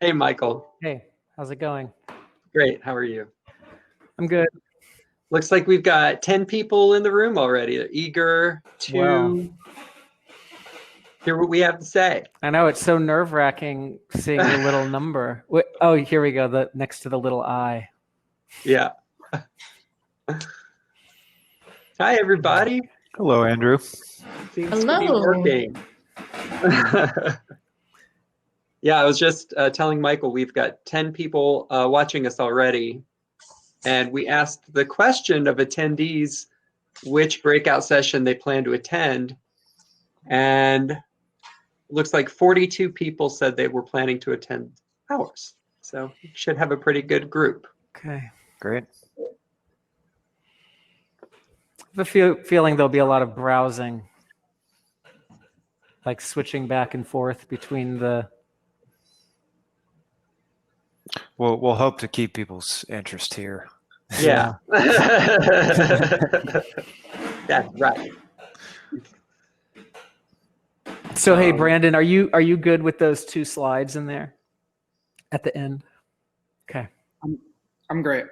Hey, Michael. Hey, how's it going? Great. How are you? I'm good. Looks like we've got 10 people in the room already. They're eager Well, to hear what we have to say. I know it's so nerve-wracking seeing the little number. Oh, here we go. The next to the little I. Yeah. Hi, everybody. Hello, Andrew. Seems to be Hello. working. Yeah, I was just telling Michael we've got 10 people watching us already. And we asked the question of attendees which breakout session they plan to attend. And it looks like 42 people said they were planning to attend ours. So we should have a pretty good group. Okay. Great. I have a feeling there'll be a lot of browsing, like switching back and forth between the. We'll hope to keep people's interest here. Yeah. That's right. So hey, Brandon, are you good with those two slides in there at the end? Okay. I'm great.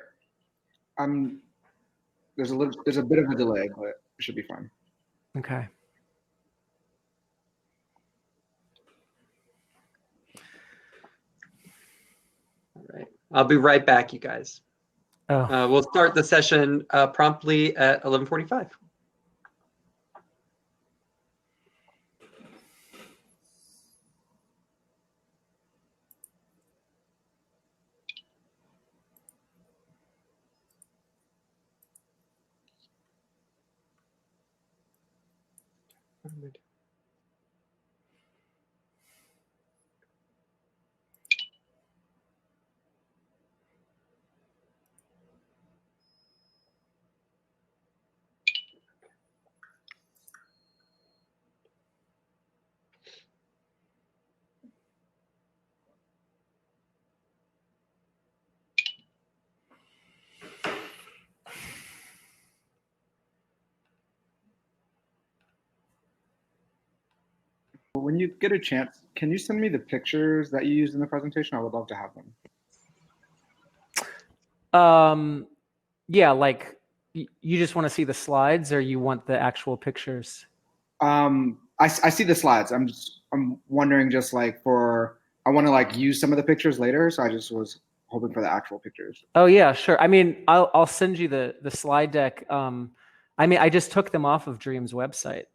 There's a bit of a delay, but it should be fine. Okay. All right. I'll be right back, you guys. Oh. We'll start the session promptly at 11:45. When you get a chance, can you send me the pictures that you used in the presentation? I would love to have them. Yeah, like you just want to see the slides, or you want the actual pictures? I see the slides. I'm wondering just like I want to like use some of the pictures later, so I just was hoping for the actual pictures. Oh yeah, sure. I mean, I'll send you the slide deck. I mean, I just took them off of Dream's website.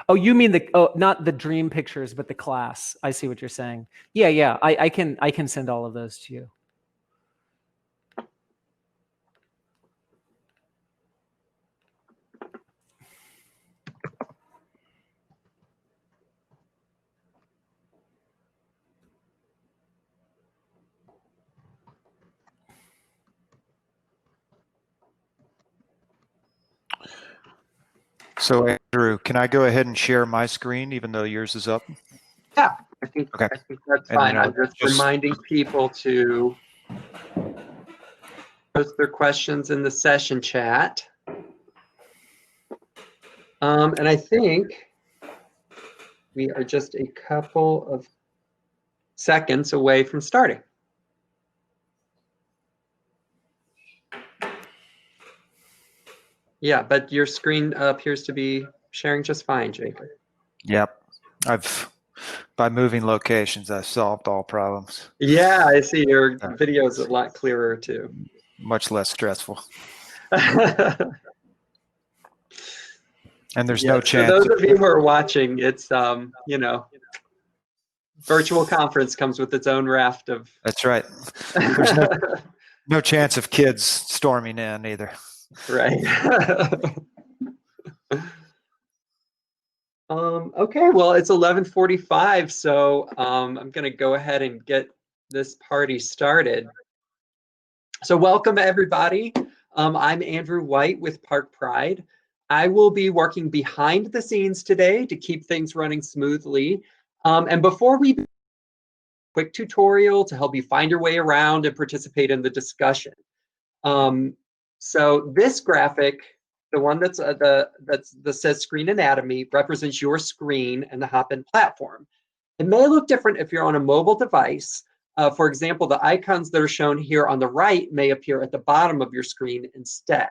Oh, you mean not the Dream pictures, but the class. I see what you're saying. Yeah. I can send all of those to you. So, Andrew, can I go ahead and share my screen even though yours is up? Yeah, I think that's fine. I'm just reminding people to post their questions in the session chat. And I think we are just a couple of seconds away from starting. Yeah, but your screen appears to be sharing just fine, Jacob. Yep. By moving locations, I've solved all problems. Yeah, I see your video is a lot clearer too. Much less stressful. And there's no chance. For those of you who are watching, it's virtual conference comes with its own raft of. That's right. There's no chance of kids storming in either. Right. Okay, well, it's 11:45, so I'm going to go ahead and get this party started. So welcome, everybody. I'm Andrew White with Park Pride. I will be working behind the scenes today to keep things running smoothly. And before we begin, a quick tutorial to help you find your way around and participate in the discussion. So this graphic, the one that says Screen Anatomy, represents your screen and the Hopin platform. It may look different if you're on a mobile device. For example, the icons that are shown here on the right may appear at the bottom of your screen instead.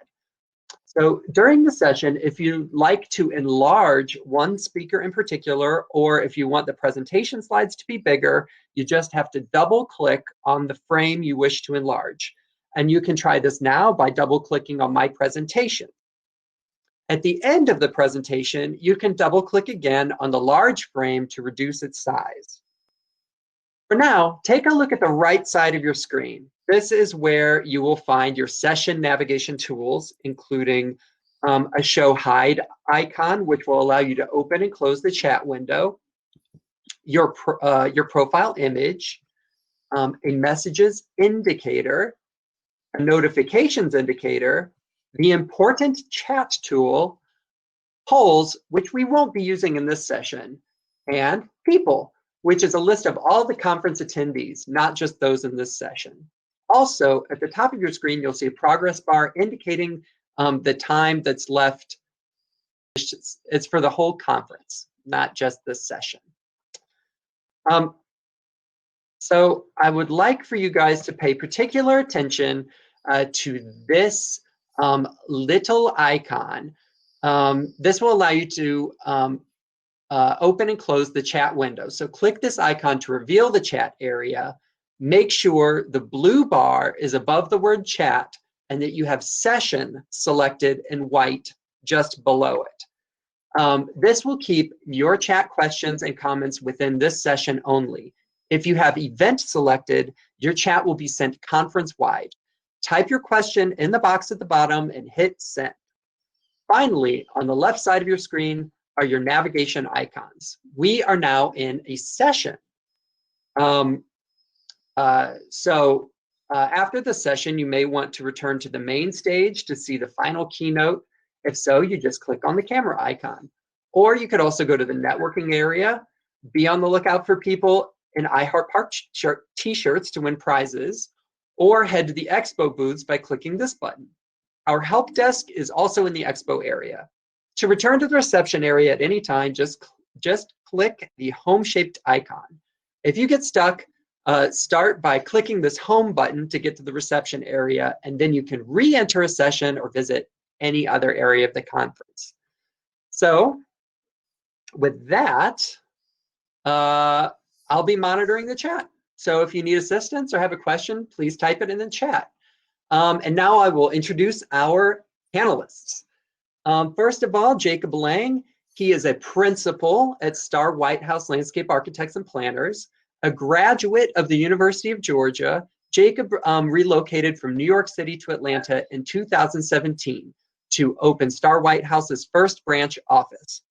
So during the session, if you like to enlarge one speaker in particular, or if you want the presentation slides to be bigger, you just have to double click on the frame you wish to enlarge. And you can try this now by double clicking on my presentation. At the end of the presentation, you can double click again on the large frame to reduce its size. For now, take a look at the right side of your screen. This is where you will find your session navigation tools, including a show hide icon, which will allow you to open and close the chat window, your profile image, a messages indicator, a notifications indicator, the important chat tool, polls, which we won't be using in this session, and people, which is a list of all the conference attendees, not just those in this session. Also, at the top of your screen, you'll see a progress bar indicating the time that's left. It's for the whole conference, not just this session. So I would like for you guys to pay particular attention to this little icon. This will allow you to open and close the chat window. So click this icon to reveal the chat area. Make sure the blue bar is above the word chat and that you have session selected in white just below it. This will keep your chat questions and comments within this session only. If you have event selected, your chat will be sent conference-wide. Type your question in the box at the bottom and hit send. Finally, on the left side of your screen are your navigation icons. We are now in a session. After the session, you may want to return to the main stage to see the final keynote. If so, you just click on the camera icon. Or you could also go to the networking area, be on the lookout for people in iHeart Park t-shirts to win prizes, or head to the expo booths by clicking this button. Our help desk is also in the expo area. To return to the reception area at any time, just click the home-shaped icon. If you get stuck, start by clicking this home button to get to the reception area, and then you can re-enter a session or visit any other area of the conference. So with that, I'll be monitoring the chat. So if you need assistance or have a question, please type it in the chat. And now I will introduce our panelists. First of all, Jacob Lange. He is a principal at Starr Whitehouse Landscape Architects and Planners, a graduate of the University of Georgia. Jacob relocated from New York City to Atlanta in 2017 to open Starr Whitehouse's first branch office.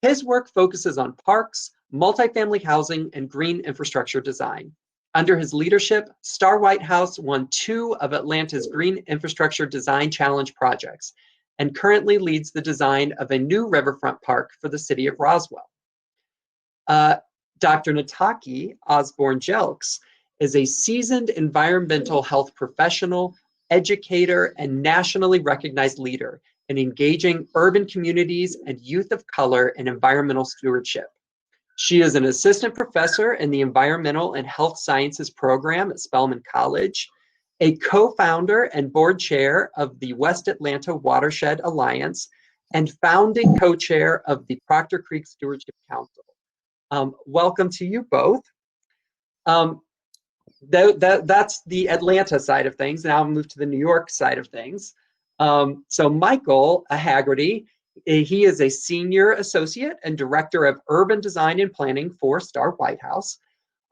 His work focuses on parks, multifamily housing, and green infrastructure design. Under his leadership, Starr Whitehouse won 2 of Atlanta's Green Infrastructure Design Challenge projects and currently leads the design of a new riverfront park for the city of Roswell. Dr. Nataki Osborne-Jelks is a seasoned environmental health professional, educator, and nationally recognized leader in engaging urban communities and youth of color in environmental stewardship. She is an assistant professor in the Environmental and Health Sciences program at Spelman College, a co-founder and board chair of the West Atlanta Watershed Alliance, and founding co-chair of the Proctor Creek Stewardship Council. Welcome to you both. That's the Atlanta side of things. Now I'll move to the New York side of things. So Michael Haggerty, he is a senior associate and director of urban design and planning for Starr Whitehouse.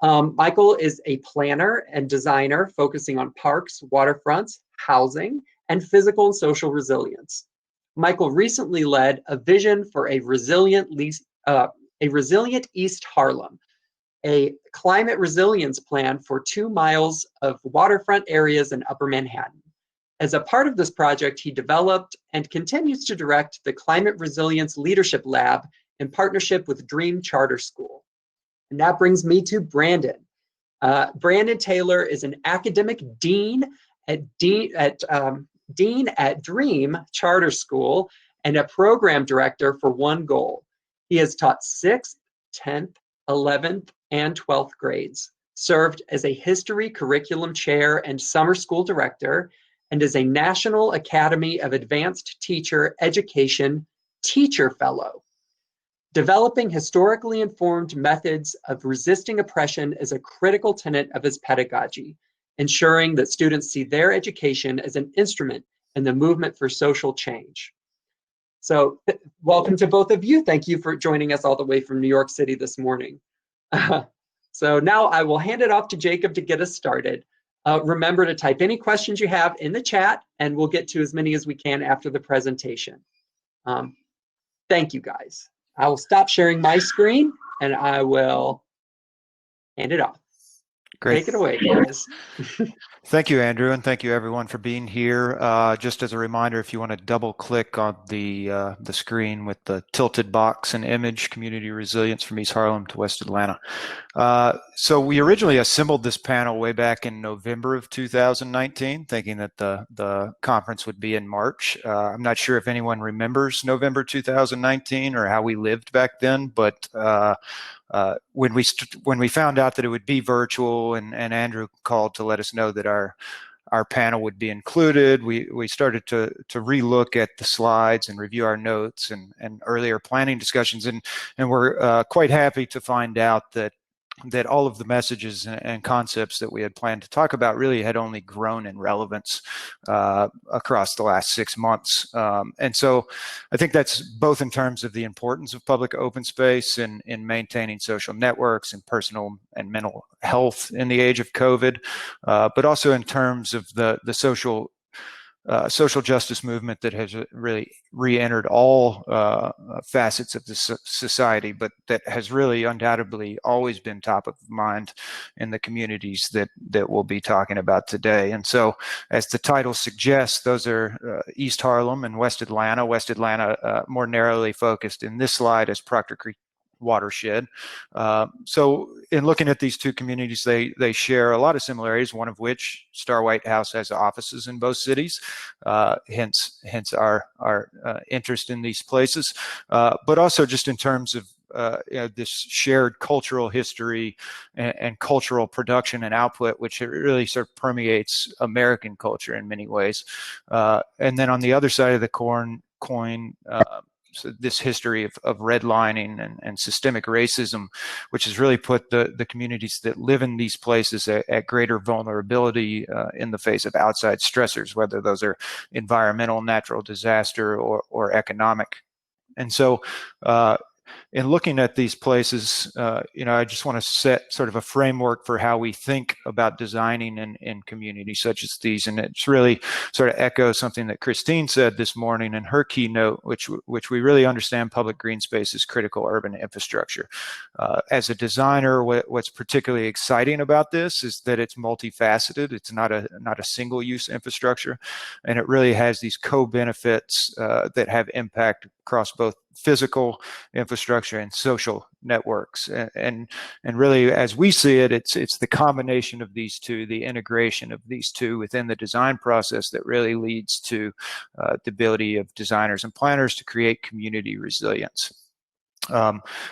Michael is a planner and designer focusing on parks, waterfronts, housing, and physical and social resilience. Michael recently led a vision for a resilient East Harlem, a climate resilience plan for 2 miles of waterfront areas in Upper Manhattan. As a part of this project, he developed and continues to direct the Climate Resilience Leadership Lab in partnership with Dream Charter School. And that brings me to Brandon. Brandon Taylor is an academic dean at Dream Charter School and a program director for One Goal. He has taught 6th, 10th, 11th, and 12th grades, served as a history curriculum chair and summer school director, and is a National Academy of Advanced Teacher Education Teacher Fellow. Developing historically informed methods of resisting oppression is a critical tenet of his pedagogy, ensuring that students see their education as an instrument in the movement for social change. So welcome to both of you. Thank you for joining us all the way from New York City this morning. So now I will hand it off to Jacob to get us started. Remember to type any questions you have in the chat, and we'll get to as many as we can after the presentation. Thank you, guys. I will stop sharing my screen, and I will hand it off. Great. Take it away, guys. Thank you, Andrew, and thank you everyone for being here. Just as a reminder, if you want to double click on the screen with the tilted box and image, Community Resilience from East Harlem to West Atlanta. So we originally assembled this panel way back in November of 2019, thinking that the conference would be in March. I'm not sure if anyone remembers November 2019 or how we lived back then, but when we found out that it would be virtual, and Andrew called to let us know that our panel would be included, we started to relook at the slides and review our notes and earlier planning discussions, and we're quite happy to find out that all of the messages and concepts that we had planned to talk about really had only grown in relevance across the last 6 months. And so I think that's both in terms of the importance of public open space in maintaining social networks and personal and mental health in the age of COVID, but also in terms of the social justice movement that has really re-entered all facets of the society, but that has really undoubtedly always been top of mind in the communities that we'll be talking about today. And so, as the title suggests, those are East Harlem and West Atlanta. West Atlanta more narrowly focused in this slide as Proctor Creek watershed. So in looking at these two communities, they share a lot of similarities, one of which Starr Whitehouse has offices in both cities, hence our interest in these places, but also just in terms of this shared cultural history and cultural production and output, which really sort of permeates American culture in many ways. And then on the other side of the coin, so this history of redlining and systemic racism, which has really put the communities that live in these places at greater vulnerability in the face of outside stressors, whether those are environmental, natural disaster, or economic. And so in looking at these places, I just want to set sort of a framework for how we think about designing in communities such as these. And it's really sort of echoes something that Christine said this morning in her keynote, which we really understand public green space as critical urban infrastructure. As a designer, what's particularly exciting about this is that it's multifaceted. It's not a single use infrastructure, and it really has these co-benefits that have impact across both physical infrastructure and social networks. And really, as we see it, it's the combination of these two, the integration of these two within the design process that really leads to the ability of designers and planners to create community resilience.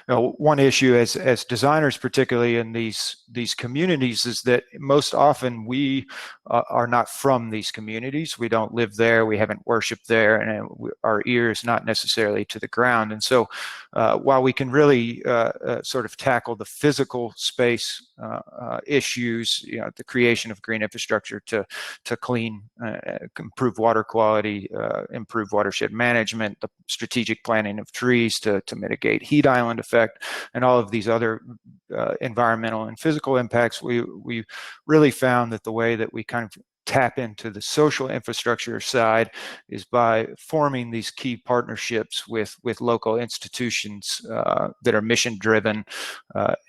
One issue as designers, particularly in these communities, is that most often we are not from these communities. We don't live there. We haven't worshiped there, and our ear is not necessarily to the ground. And so, while we can really sort of tackle the physical space issues, the creation of green infrastructure to clean, improve water quality, improve watershed management, the strategic planting of trees to mitigate heat island effect, and all of these other environmental and physical impacts, we really found that the way that we kind of tap into the social infrastructure side is by forming these key partnerships with local institutions that are mission driven,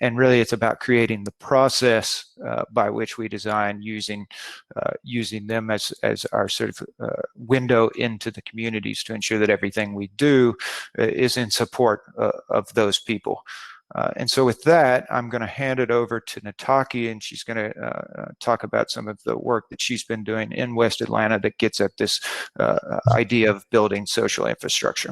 and really it's about creating the process by which we design, using them as our sort of window into the communities to ensure that everything we do is in support of those people. And so with that, I'm going to hand it over to Nataki, and she's going to talk about some of the work that she's been doing in West Atlanta that gets at this idea of building social infrastructure.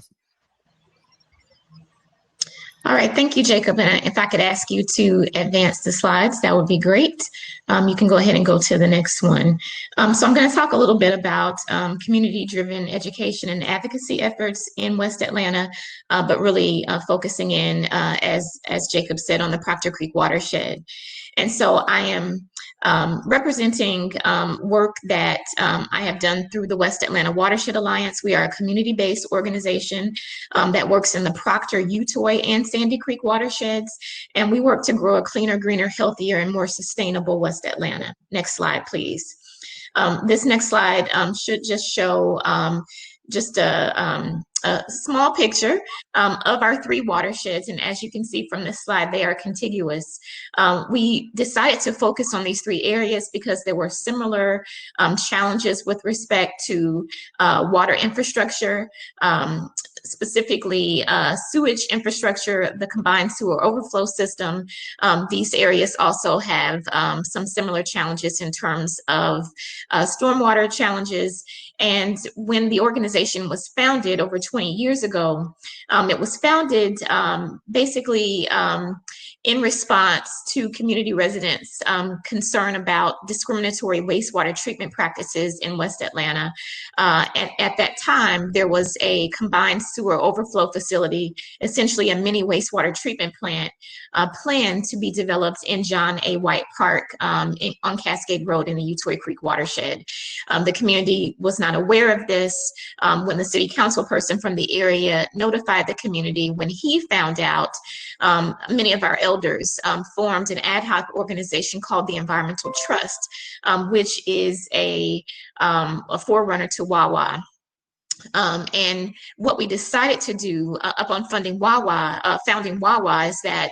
All right, thank you, Jacob. And if I could ask you to advance the slides, that would be great. You can go ahead and go to the next one. So I'm going to talk a little bit about community-driven education and advocacy efforts in West Atlanta, but really focusing in, as Jacob said, on the Proctor Creek watershed. And so I am representing work that I have done through the West Atlanta Watershed Alliance. We are a community-based organization that works in the Proctor, Utoy, and Sandy Creek watersheds, and we work to grow a cleaner, greener, healthier, and more sustainable West Atlanta. Next slide, please. This next slide should just show just a small picture of our 3 watersheds. And as you can see from this slide, they are contiguous. We decided to focus on these 3 areas because there were similar challenges with respect to water infrastructure, specifically sewage infrastructure, the combined sewer overflow system. These areas also have some similar challenges in terms of stormwater challenges. And when the organization was founded over 20 years ago, it was founded basically in response to community residents' concern about discriminatory wastewater treatment practices in West Atlanta. And at that time, there was a combined sewer overflow facility, essentially a mini wastewater treatment plant, planned to be developed in John A. White Park on Cascade Road in the Utoy Creek watershed. The community was not aware of this when the city council person from the area notified the community. When he found out, many of our elders formed an ad hoc organization called the Environmental Trust, which is a forerunner to WAWA. And what we decided to do upon founding WAWA is that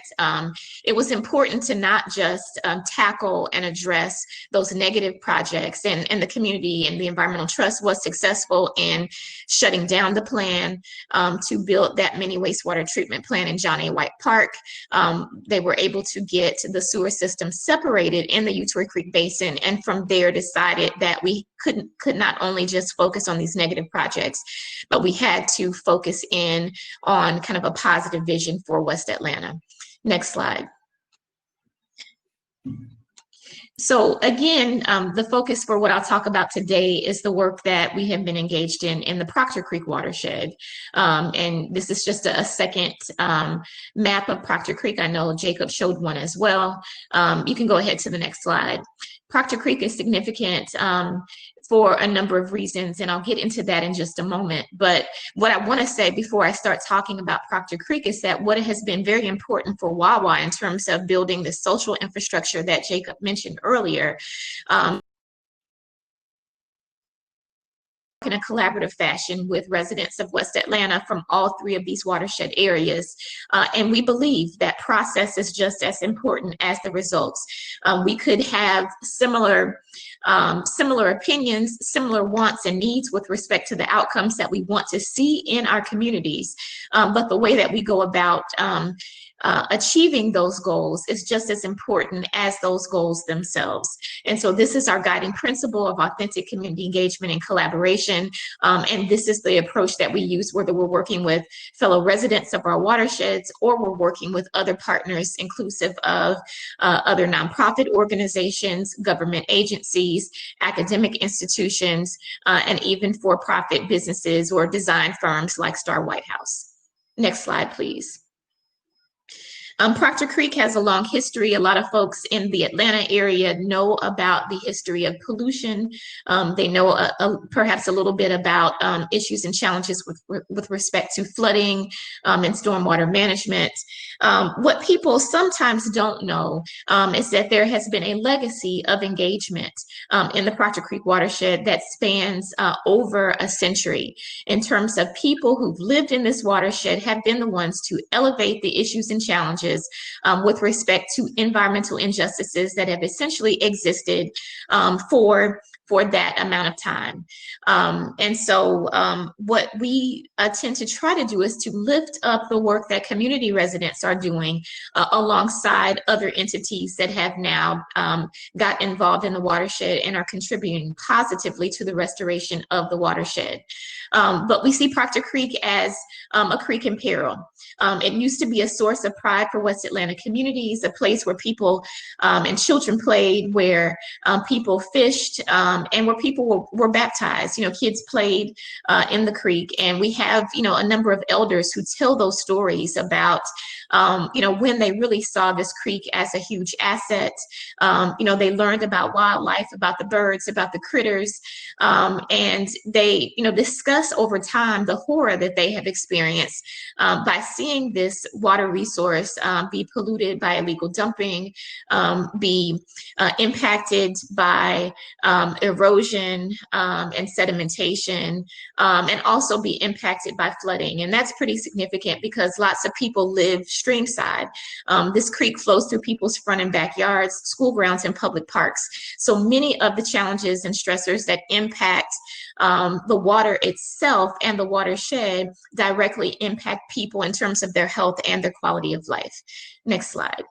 it was important to not just tackle and address those negative projects, and the community and the Environmental Trust was successful in shutting down the plan to build that mini wastewater treatment plant in John A. White Park. They were able to get the sewer system separated in the Utoy Creek Basin, and from there decided that we could not only just focus on these negative projects, but we had to focus in on kind of a positive vision for West Atlanta. Next slide. So again, the focus for what I'll talk about today is the work that we have been engaged in the Proctor Creek watershed. And this is just a second map of Proctor Creek. I know Jacob showed one as well. You can go ahead to the next slide. Proctor Creek is significant for a number of reasons, and I'll get into that in just a moment. But what I want to say before I start talking about Proctor Creek is that what has been very important for WAWA in terms of building the social infrastructure that Jacob mentioned earlier, in a collaborative fashion with residents of West Atlanta from all 3 of these watershed areas. And we believe that process is just as important as the results. We could have similar opinions, similar wants and needs with respect to the outcomes that we want to see in our communities. But the way that we go about achieving those goals is just as important as those goals themselves. And so this is our guiding principle of authentic community engagement and collaboration. And this is the approach that we use whether we're working with fellow residents of our watersheds or we're working with other partners, inclusive of other nonprofit organizations, government agencies, academic institutions, and even for-profit businesses or design firms like Starr Whitehouse. Next slide, please. Proctor Creek has a long history. A lot of folks in the Atlanta area know about the history of pollution. They know perhaps a little bit about issues and challenges with respect to flooding and stormwater management. What people sometimes don't know is that there has been a legacy of engagement in the Proctor Creek watershed that spans over a century, in terms of people who've lived in this watershed have been the ones to elevate the issues and challenges with respect to environmental injustices that have essentially existed for for that amount of time. And so what we tend to try to do is to lift up the work that community residents are doing alongside other entities that have now got involved in the watershed and are contributing positively to the restoration of the watershed. But we see Proctor Creek as a creek in peril. It used to be a source of pride for West Atlanta communities, a place where people and children played, where people fished, and where people were baptized. Kids played in the creek, and we have, a number of elders who tell those stories about, when they really saw this creek as a huge asset. They learned about wildlife, about the birds, about the critters, and they, discuss over time the horror that they have experienced by seeing this water resource be polluted by illegal dumping, be impacted by erosion and sedimentation, and also be impacted by flooding. And that's pretty significant because lots of people live streamside. This creek flows through people's front and backyards, school grounds, and public parks. So many of the challenges and stressors that impact the water itself and the watershed directly impact people in terms of their health and their quality of life. Next slide.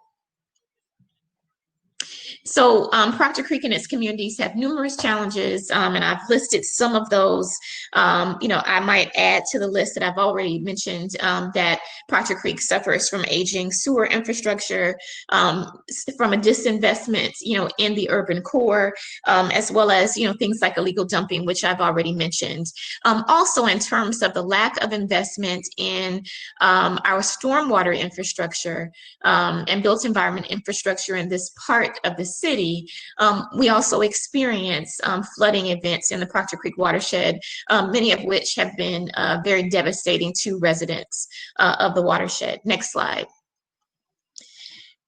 So Proctor Creek and its communities have numerous challenges, and I've listed some of those. I might add to the list that I've already mentioned that Proctor Creek suffers from aging sewer infrastructure, from a disinvestment, in the urban core, as well as, things like illegal dumping, which I've already mentioned. Also, in terms of the lack of investment in our stormwater infrastructure and built environment infrastructure in this part of the city, we also experience flooding events in the Proctor Creek watershed, many of which have been very devastating to residents of the watershed. Next slide.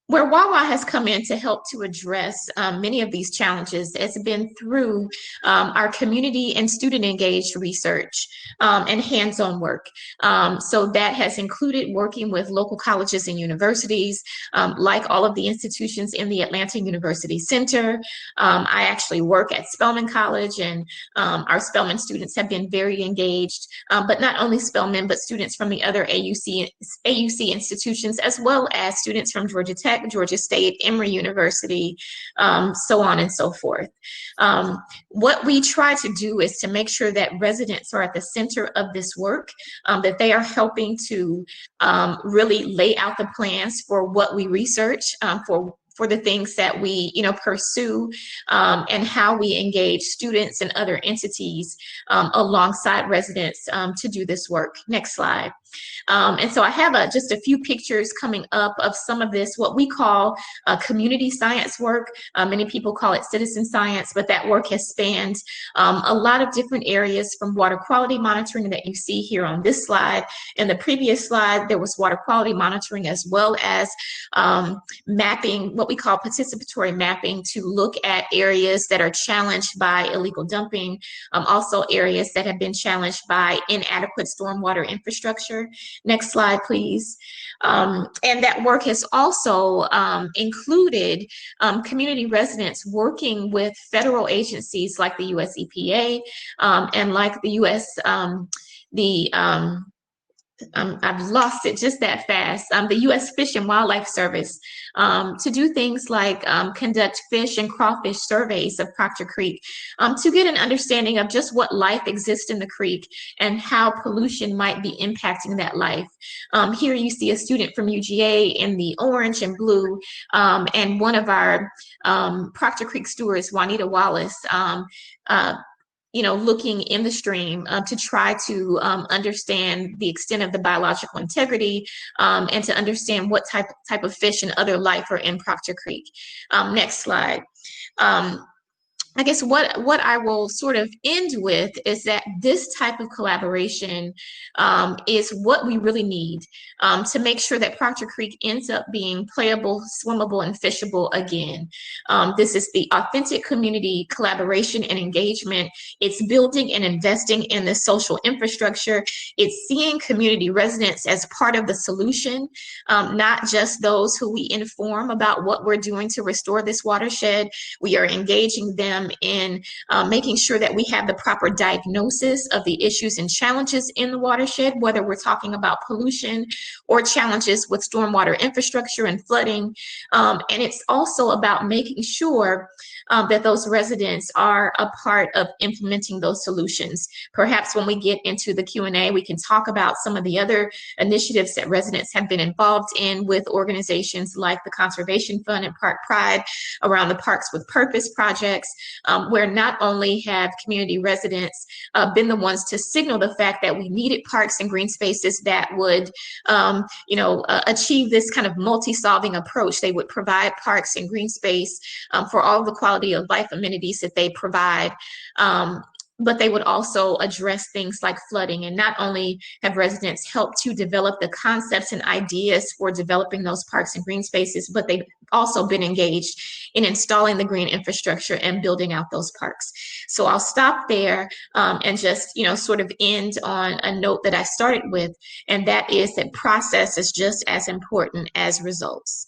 Where Wawa has come in to help to address many of these challenges has been through our community and student engaged research and hands-on work. So that has included working with local colleges and universities, like all of the institutions in the Atlanta University Center. I actually work at Spelman College, and our Spelman students have been very engaged, but not only Spelman, but students from the other AUC institutions, as well as students from Georgia Tech, Georgia State, Emory University, so on and so forth. What we try to do is to make sure that residents are at the center of this work, that they are helping to really lay out the plans for what we research, for the things that we pursue, and how we engage students and other entities alongside residents to do this work. Next slide. And so I have just a few pictures coming up of some of this, what we call community science work. Many people call it citizen science, but that work has spanned a lot of different areas, from water quality monitoring that you see here on this slide. In the previous slide, there was water quality monitoring, as well as mapping, what we call participatory mapping, to look at areas that are challenged by illegal dumping, also areas that have been challenged by inadequate stormwater infrastructure. Next slide, please. And that work has also included community residents working with federal agencies like the US EPA and like the US, I've lost it just that fast, the U.S. Fish and Wildlife Service, to do things like conduct fish and crawfish surveys of Proctor Creek, to get an understanding of just what life exists in the creek and how pollution might be impacting that life. Here you see a student from UGA in the orange and blue, and one of our Proctor Creek stewards, Juanita Wallace, looking in the stream to try to understand the extent of the biological integrity, and to understand what type of fish and other life are in Proctor Creek. Next slide. I guess what I will sort of end with is that this type of collaboration is what we really need to make sure that Proctor Creek ends up being playable, swimmable, and fishable again. This is the authentic community collaboration and engagement. It's building and investing in the social infrastructure. It's seeing community residents as part of the solution, not just those who we inform about what we're doing to restore this watershed. We are engaging them system in making sure that we have the proper diagnosis of the issues and challenges in the watershed, whether we're talking about pollution or challenges with stormwater infrastructure and flooding. And it's also about making sure that those residents are a part of implementing those solutions. Perhaps when we get into the Q&A, we can talk about some of the other initiatives that residents have been involved in with organizations like the Conservation Fund and Park Pride around the Parks with Purpose projects, where not only have community residents been the ones to signal the fact that we needed parks and green spaces that would achieve this kind of multi-solving approach. They would provide parks and green space for all the quality of life amenities that they provide. But they would also address things like flooding. And not only have residents helped to develop the concepts and ideas for developing those parks and green spaces, but they've also been engaged in installing the green infrastructure and building out those parks. So I'll stop there and just, sort of end on a note that I started with, and that is that process is just as important as results.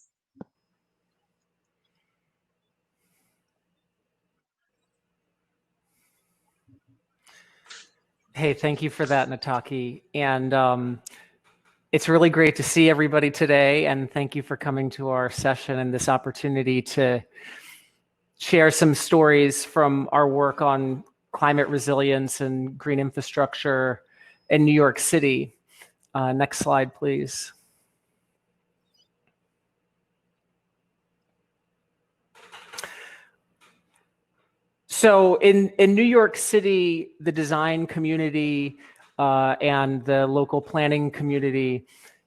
Hey, thank you for that, Nataki. And it's really great to see everybody today. And thank you for coming to our session and this opportunity to share some stories from our work on climate resilience and green infrastructure in New York City. Next slide, please. So in New York City, the design community and the local planning community,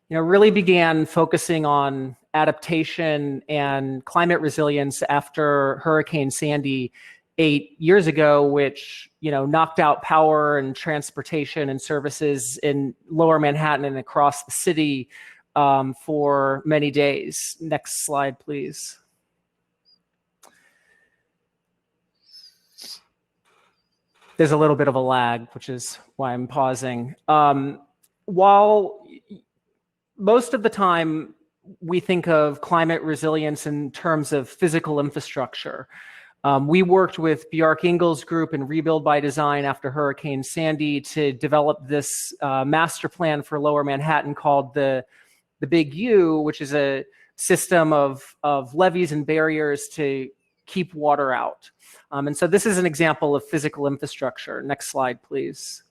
really began focusing on adaptation and climate resilience after Hurricane Sandy 8 years ago, which knocked out power and transportation and services in Lower Manhattan and across the city for many days. Next slide, please. There's a little bit of a lag, which is why I'm pausing. While most of the time we think of climate resilience in terms of physical infrastructure, we worked with Bjarke Ingels' group in Rebuild by Design after Hurricane Sandy to develop this master plan for Lower Manhattan called the Big U, which is a system of levees and barriers to keep water out. And so this is an example of physical infrastructure. Next slide, please.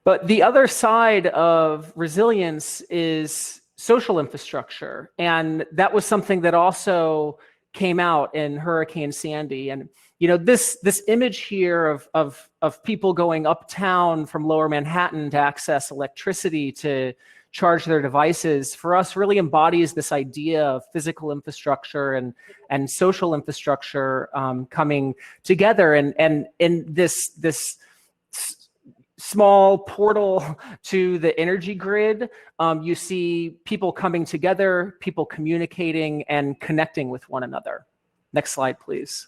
But the other side of resilience is social infrastructure. And that was something that also came out in Hurricane Sandy. And this image here of people going uptown from Lower Manhattan to access electricity to charge their devices, for us really embodies this idea of physical infrastructure and social infrastructure coming together. And in this small portal to the energy grid, you see people coming together, people communicating and connecting with one another. Next slide, please.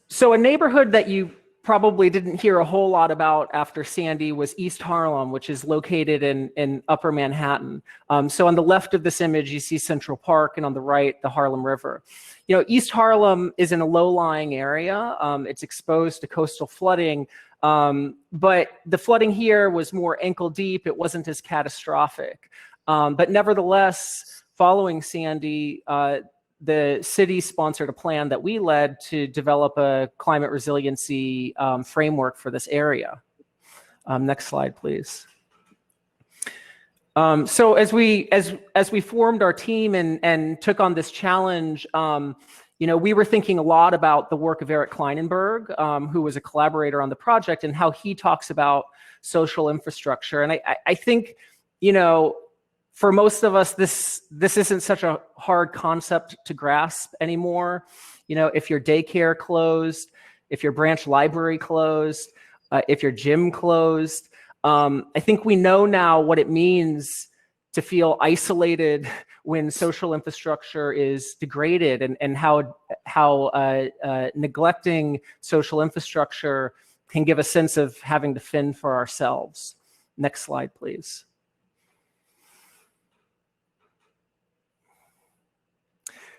So a neighborhood that you probably didn't hear a whole lot about after Sandy was East Harlem, which is located in Upper Manhattan. So on the left of this image, you see Central Park, and on the right, the Harlem River. East Harlem is in a low-lying area. It's exposed to coastal flooding, but the flooding here was more ankle deep. It wasn't as catastrophic. But nevertheless, following Sandy, the city sponsored a plan that we led to develop a climate resiliency framework for this area. Next slide, please. So as we formed our team and took on this challenge, we were thinking a lot about the work of Eric Kleinenberg, who was a collaborator on the project, and how he talks about social infrastructure. And I think, for most of us, this isn't such a hard concept to grasp anymore. If your daycare closed, if your branch library closed, if your gym closed, I think we know now what it means to feel isolated when social infrastructure is degraded, and how neglecting social infrastructure can give a sense of having to fend for ourselves. Next slide, please.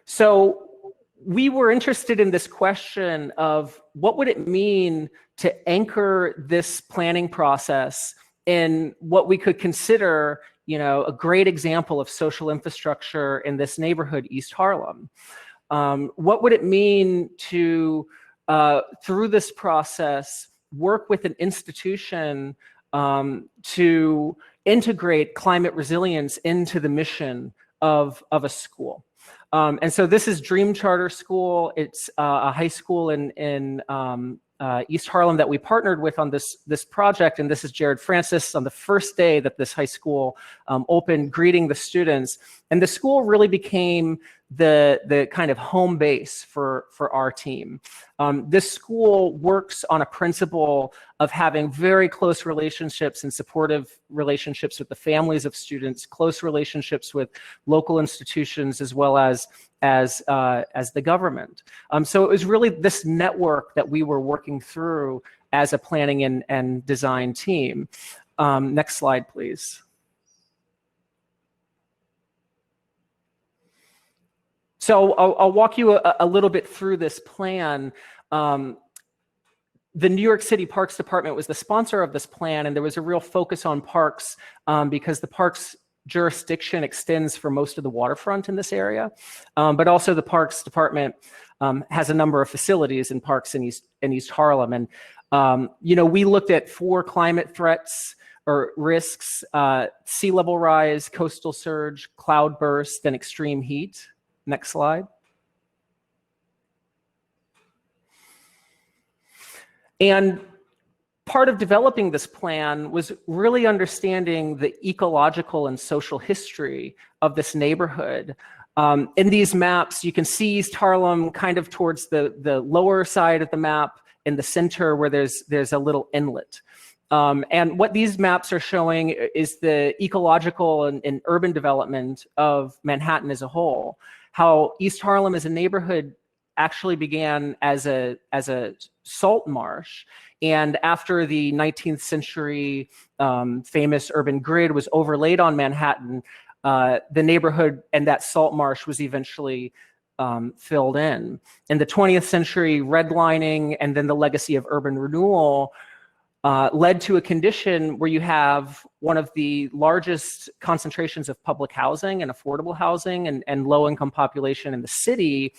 So we were interested in this question of what would it mean to anchor this planning process in what we could consider, a great example of social infrastructure in this neighborhood, East Harlem. What would it mean to, through this process, work with an institution to integrate climate resilience into the mission of a school? And so this is Dream Charter School. It's a high school in East Harlem that we partnered with on this project. And this is Jared Francis on the first day that this high school opened, greeting the students. And the school really became the kind of home base for our team. This school works on a principle of having very close relationships and supportive relationships with the families of students, close relationships with local institutions, as well as the government. So it was really this network that we were working through as a planning and design team. Next slide, please. So I'll walk you a little bit through this plan. The New York City Parks Department was the sponsor of this plan, and there was a real focus on parks because the parks jurisdiction extends for most of the waterfront in this area. But also the Parks Department has a number of facilities in parks in East Harlem. And, we looked at 4 climate threats or risks: sea level rise, coastal surge, cloud burst, and extreme heat. Next slide. And part of developing this plan was really understanding the ecological and social history of this neighborhood. In these maps, you can see East Harlem kind of towards the lower side of the map, in the center where there's a little inlet. And what these maps are showing is the ecological and urban development of Manhattan as a whole. How East Harlem as a neighborhood actually began as a salt marsh. And after the 19th century famous urban grid was overlaid on Manhattan, the neighborhood and that salt marsh was eventually filled in. In the 20th century, redlining and then the legacy of urban renewal led to a condition where you have one of the largest concentrations of public housing and affordable housing and low-income population in the city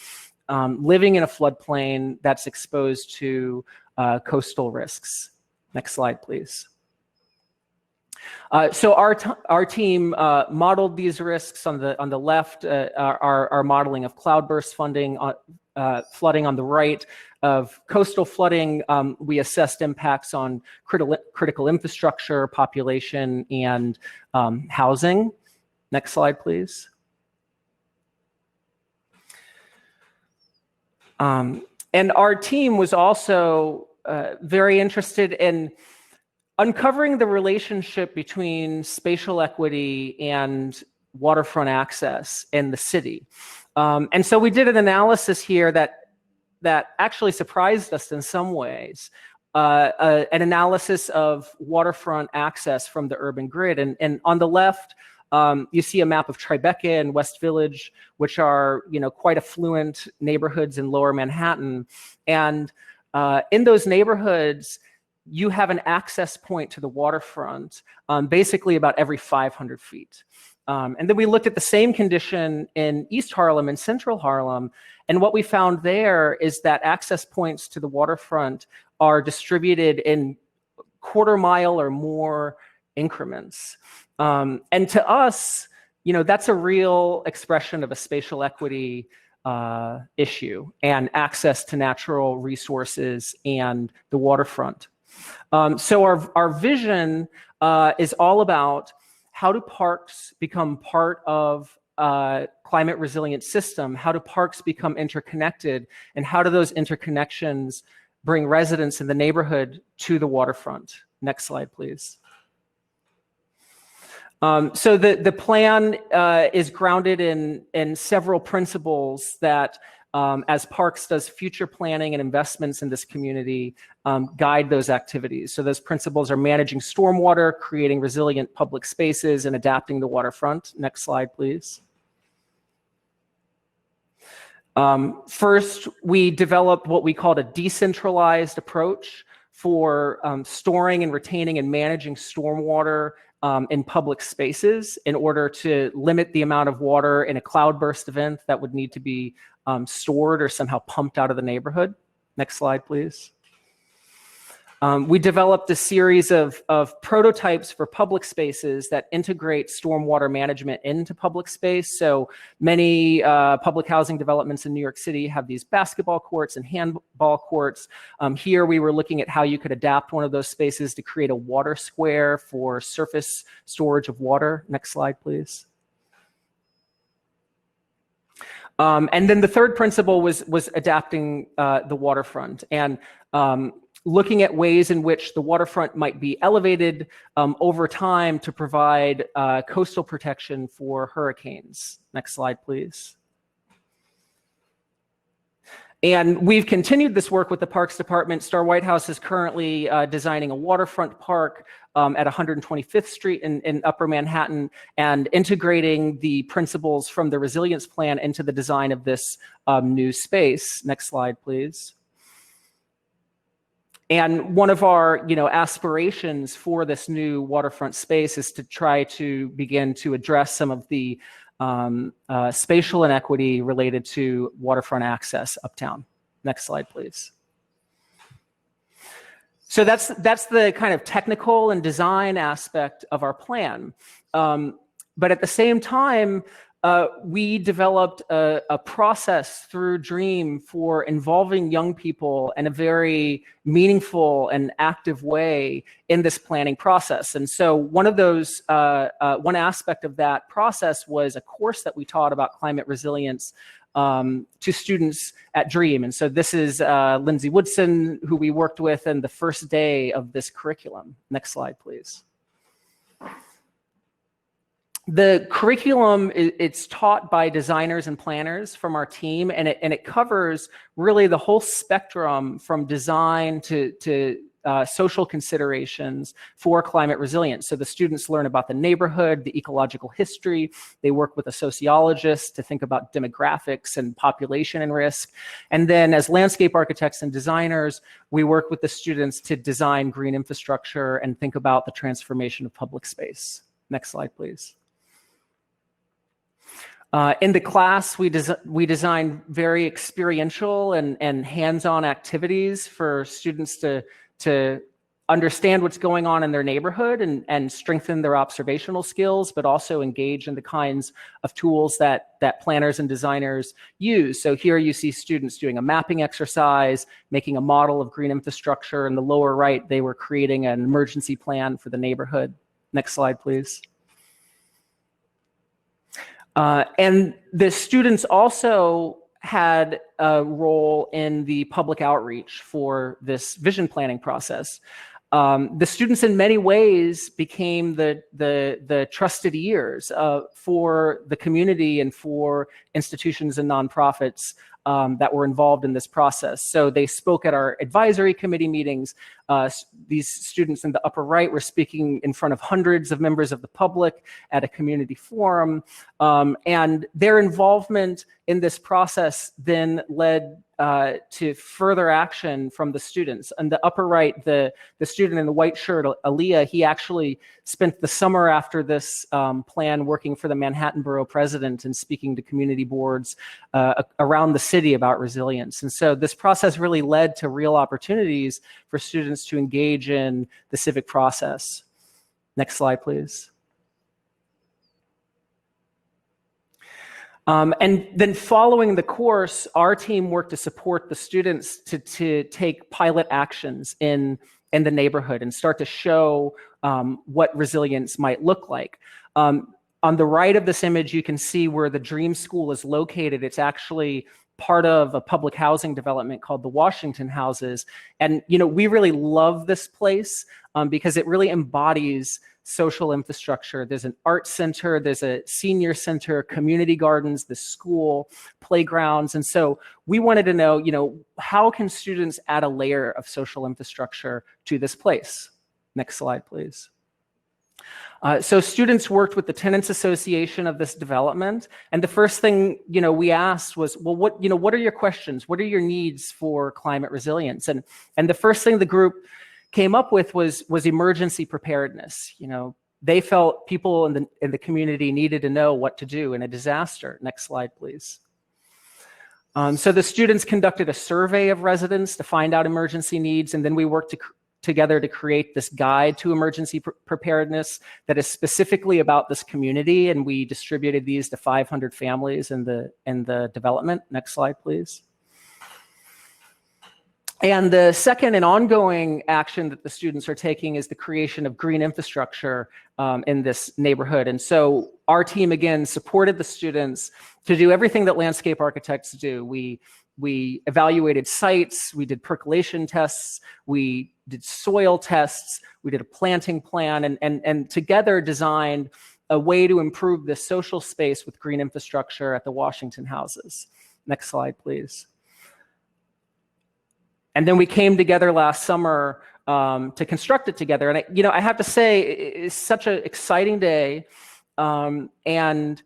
living in a floodplain that's exposed to coastal risks. Next slide, please. So our team modeled these risks. On the left, our modeling of cloudburst flooding on the right. Of coastal flooding, we assessed impacts on critical infrastructure, population, and housing. Next slide, please. And our team was also very interested in uncovering the relationship between spatial equity and waterfront access in the city. And so we did an analysis here that actually surprised us in some ways, an analysis of waterfront access from the urban grid. And on the left, you see a map of Tribeca and West Village, which are quite affluent neighborhoods in Lower Manhattan. And in those neighborhoods, you have an access point to the waterfront basically about every 500 feet. And then we looked at the same condition in East Harlem and Central Harlem. And what we found there is that access points to the waterfront are distributed in quarter-mile or more increments. And to us, that's a real expression of a spatial equity issue and access to natural resources and the waterfront. So our vision is all about how do parks become part of a climate resilient system? How do parks become interconnected? And how do those interconnections bring residents in the neighborhood to the waterfront? Next slide, please. So the plan is grounded in several principles that as Parks does future planning and investments in this community, guide those activities. So those principles are managing stormwater, creating resilient public spaces, and adapting the waterfront. Next slide, please. First, we developed what we called a decentralized approach for storing and retaining and managing stormwater in public spaces in order to limit the amount of water in a cloudburst event that would need to be stored or somehow pumped out of the neighborhood. Next slide, please. We developed a series of prototypes for public spaces that integrate stormwater management into public space. So many public housing developments in New York City have these basketball courts and handball courts. Here we were looking at how you could adapt one of those spaces to create a water square for surface storage of water. Next slide, please. And then the third principle was adapting the waterfront and looking at ways in which the waterfront might be elevated over time to provide coastal protection for hurricanes. Next slide, please. And we've continued this work with the Parks Department. Starr Whitehouse is currently designing a waterfront park at 125th Street in Upper Manhattan and integrating the principles from the resilience plan into the design of this new space. Next slide, please. And one of our, aspirations for this new waterfront space is to try to begin to address some of the spatial inequity related to waterfront access uptown. Next slide, please. So that's the kind of technical and design aspect of our plan. But at the same time, we developed a process through DREAM for involving young people in a very meaningful and active way in this planning process. And so one of those, one aspect of that process was a course that we taught about climate resilience to students at DREAM. And so this is Lindsay Woodson, who we worked with in the first day of this curriculum. Next slide, please. The curriculum, it's taught by designers and planners from our team, and it covers really the whole spectrum from design to social considerations for climate resilience. So the students learn about the neighborhood, the ecological history. They work with a sociologist to think about demographics and population and risk. And then as landscape architects and designers, we work with the students to design green infrastructure and think about the transformation of public space. Next slide, please. In the class, we designed very experiential and hands-on activities for students to understand what's going on in their neighborhood and strengthen their observational skills, but also engage in the kinds of tools that planners and designers use. So here you see students doing a mapping exercise, making a model of green infrastructure. In the lower right, they were creating an emergency plan for the neighborhood. Next slide, please. And the students also had a role in the public outreach for this vision planning process. The students in many ways became the trusted ears for the community and for institutions and nonprofits that were involved in this process. So they spoke at our advisory committee meetings. These students in the upper right were speaking in front of hundreds of members of the public at a community forum. And their involvement in this process then led to further action from the students. On the upper right, the student in the white shirt, Aaliyah, he actually spent the summer after this plan working for the Manhattan Borough President and speaking to community boards around the city about resilience. And so this process really led to real opportunities for students to engage in the civic process. Next slide, please. And then following the course, our team worked to support the students to take pilot actions in the neighborhood and start to show what resilience might look like. On the right of this image, you can see where the DREAM School is located. It's actually part of a public housing development called the Washington Houses. And, we really love this place because it really embodies social infrastructure. There's an art center, there's a senior center, community gardens, the school, playgrounds. And so we wanted to know, how can students add a layer of social infrastructure to this place? Next slide, please. So students worked with the Tenants Association of this development. And the first thing, we asked was, well, what are your questions? What are your needs for climate resilience? And the first thing the group came up with was emergency preparedness. They felt people in the community needed to know what to do in a disaster. Next slide, please. So the students conducted a survey of residents to find out emergency needs, and then we worked together to create this guide to emergency preparedness that is specifically about this community, and we distributed these to 500 families in the development. Next slide, please. And the second and ongoing action that the students are taking is the creation of green infrastructure in this neighborhood. And so our team, again, supported the students to do everything that landscape architects do. We evaluated sites, we did percolation tests, we did soil tests, we did a planting plan, and together designed a way to improve the social space with green infrastructure at the Washington Houses. Next slide, please. And then we came together last summer to construct it together. And I have to say, it's such an exciting day. And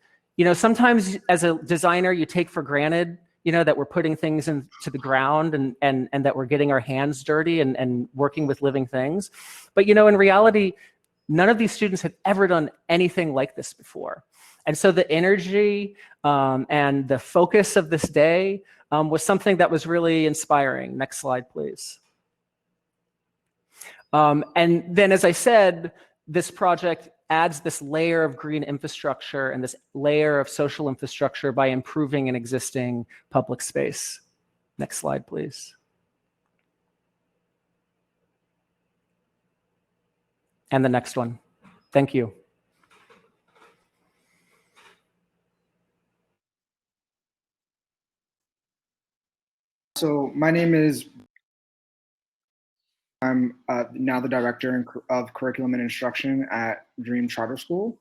sometimes as a designer, you take for granted, that we're putting things into the ground and that we're getting our hands dirty and working with living things. But in reality, none of these students had ever done anything like this before. And so the energy and the focus of this day was something that was really inspiring. Next slide, please. And then, as I said, this project adds this layer of green infrastructure and this layer of social infrastructure by improving an existing public space. Next slide, please. And the next one. Thank you. So my name is, I'm now the director of curriculum and instruction at Dream Charter School.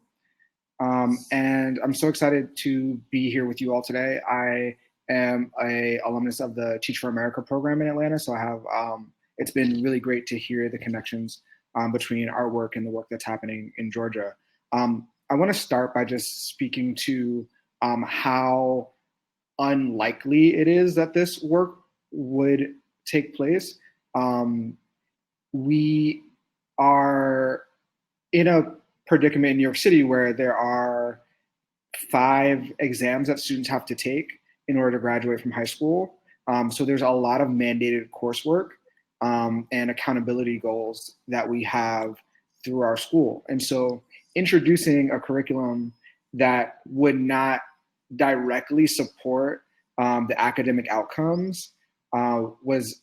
And I'm so excited to be here with you all today. I am an alumnus of the Teach for America program in Atlanta. So I have, it's been really great to hear the connections between our work and the work that's happening in Georgia. I want to start by just speaking to how unlikely it is that this work would take place. We are in a predicament in New York City where there are 5 exams that students have to take in order to graduate from high school. So there's a lot of mandated coursework and accountability goals that we have through our school. And so introducing a curriculum that would not directly support the academic outcomes was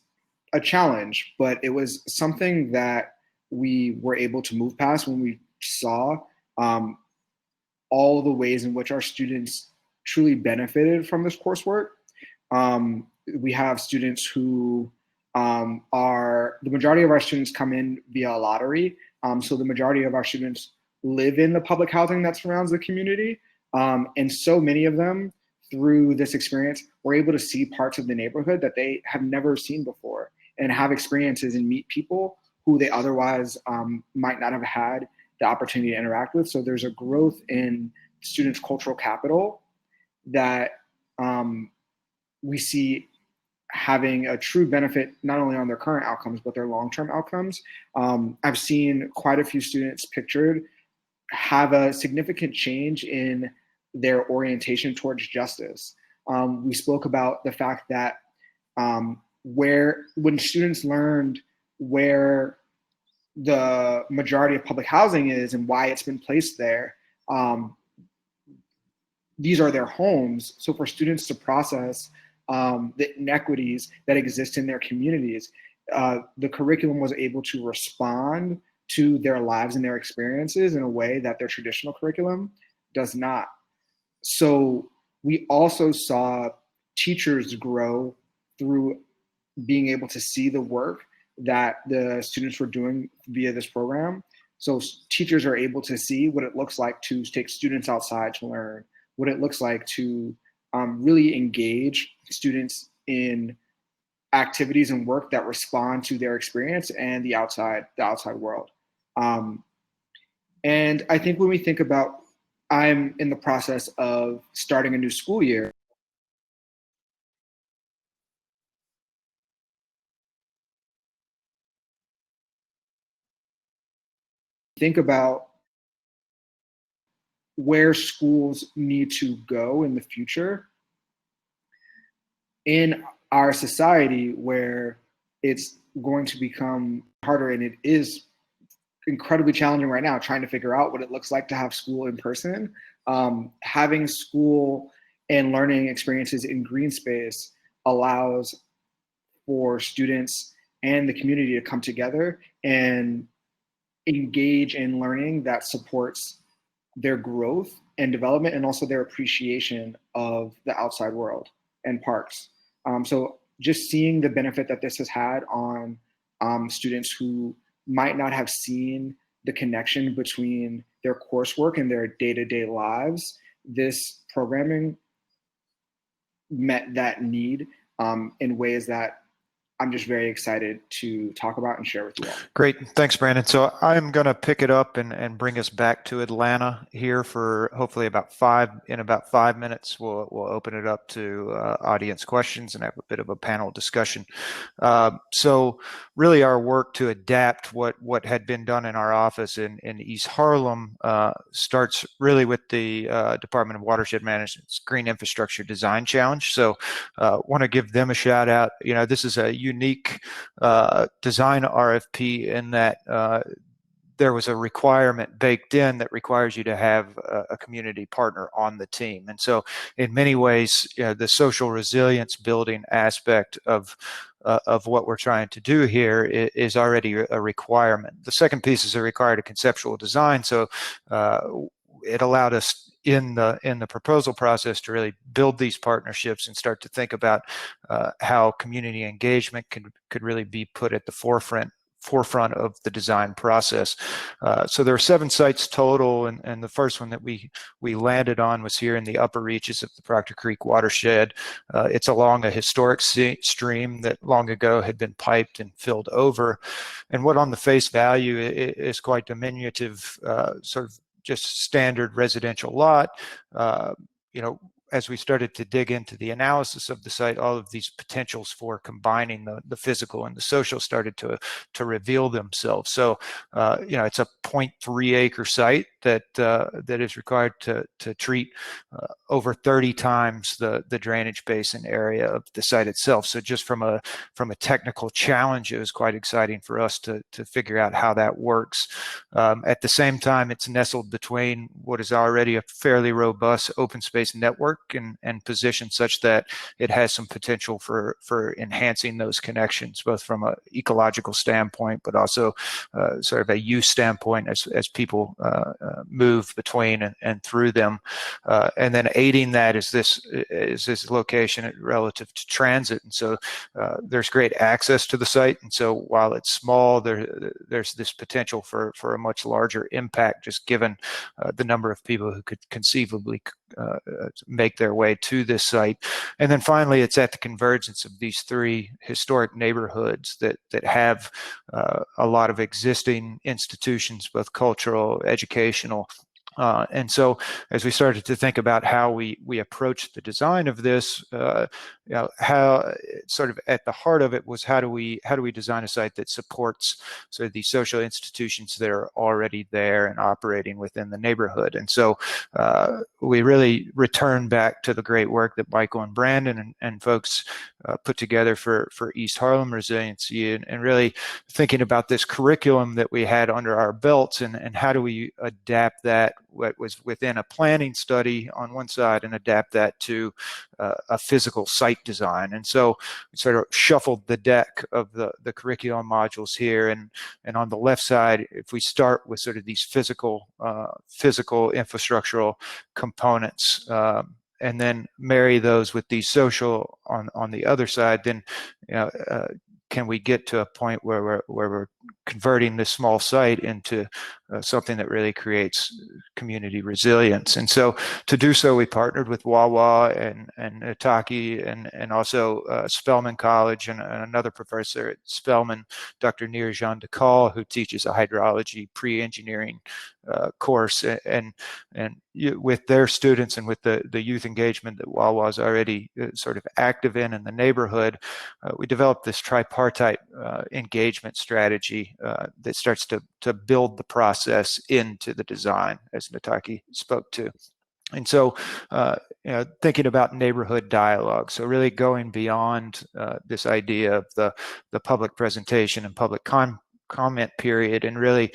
a challenge, but it was something that we were able to move past when we saw all the ways in which our students truly benefited from this coursework. We have students who the majority of our students come in via a lottery. So the majority of our students live in the public housing that surrounds the community. And so many of them, through this experience, were able to see parts of the neighborhood that they have never seen before and have experiences and meet people who they otherwise might not have had the opportunity to interact with. So there's a growth in students' cultural capital that we see having a true benefit, not only on their current outcomes, but their long-term outcomes. I've seen quite a few students pictured have a significant change in their orientation towards justice. We spoke about the fact that when students learned where the majority of public housing is and why it's been placed there, these are their homes. So for students to process the inequities that exist in their communities, the curriculum was able to respond to their lives and their experiences in a way that their traditional curriculum does not. So we also saw teachers grow through being able to see the work that the students were doing via this program. So teachers are able to see what it looks like to take students outside to learn, what it looks like to really engage students in activities and work that respond to their experience and the outside world. And I think when we think about, I'm in the process of starting a new school year. Think about where schools need to go in the future in our society, where it's going to become harder, and it is incredibly challenging right now, trying to figure out what it looks like to have school in person. Having school and learning experiences in green space allows for students and the community to come together and engage in learning that supports their growth and development, and also their appreciation of the outside world and parks. So just seeing the benefit that this has had on students who might not have seen the connection between their coursework and their day-to-day lives, this programming met that need in ways that I'm just very excited to talk about and share with you all. Great. Thanks, Brandon. So I'm going to pick it up and bring us back to Atlanta here for hopefully about 5 minutes. We'll open it up to audience questions and have a bit of a panel discussion. So really our work to adapt what had been done in our office in East Harlem starts really with the Department of Watershed Management's Green Infrastructure Design Challenge. So want to give them a shout out. You know, this is a unique design RFP in that there was a requirement baked in that requires you to have a community partner on the team. And so in many ways, the social resilience building aspect of what we're trying to do here is already a requirement. The second piece is a required conceptual design. So it allowed us in the proposal process to really build these partnerships and start to think about how community engagement could really be put at the forefront of the design process. So there are 7 sites total, and the first one that we landed on was here in the upper reaches of the Proctor Creek watershed. It's along a historic stream that long ago had been piped and filled over, and what on the face value is quite diminutive, sort of just standard residential lot. You know, as we started to dig into the analysis of the site, all of these potentials for combining the physical and the social started to reveal themselves. So, you know, it's a 0.3 acre site that is required to treat over 30 times the drainage basin area of the site itself. So just from a technical challenge, it was quite exciting for us to figure out how that works. At the same time, it's nestled between what is already a fairly robust open space network and positioned such that it has some potential for enhancing those connections, both from an ecological standpoint, but also sort of a use standpoint as people move between and through them. And then aiding that is this location relative to transit. And so there's great access to the site. And so while it's small, there's this potential for a much larger impact, just given the number of people who could conceivably make their way to this site. And then finally, it's at the convergence of these 3 historic neighborhoods that have a lot of existing institutions, both cultural, educational. And so as we started to think about how we approach the design of this, you know, how sort of at the heart of it was how do we design a site that supports sort of these social institutions that are already there and operating within the neighborhood. And so we really returned back to the great work that Michael and Brandon and folks put together for East Harlem Resiliency, and really thinking about this curriculum that we had under our belts, and how do we adapt that, what was within a planning study on one side, and adapt that to a physical site design. And so we sort of shuffled the deck of the curriculum modules here, and on the left side, if we start with sort of these physical infrastructural components, and then marry those with the social on the other side, then can we get to a point where we're converting this small site into something that really creates community resilience? And so to do so, we partnered with Wawa and Itaki and also Spelman College and another professor at Spelman, Dr. Nir-Jean Dekal, who teaches a hydrology pre-engineering course, and with their students and with the youth engagement that Wawa is already sort of active in the neighborhood, we developed this tripartite engagement strategy that starts to build the process into the design, as Nataki spoke to. And so, thinking about neighborhood dialogue, so really going beyond this idea of the public presentation and public comment period, and really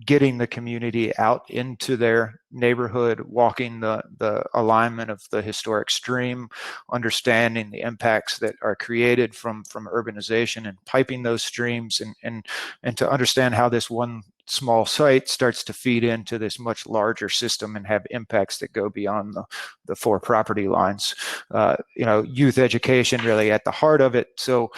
getting the community out into their neighborhood, walking the alignment of the historic stream, understanding the impacts that are created from urbanization and piping those streams, and to understand how this one small site starts to feed into this much larger system and have impacts that go beyond the four property lines. Youth education really at the heart of it. So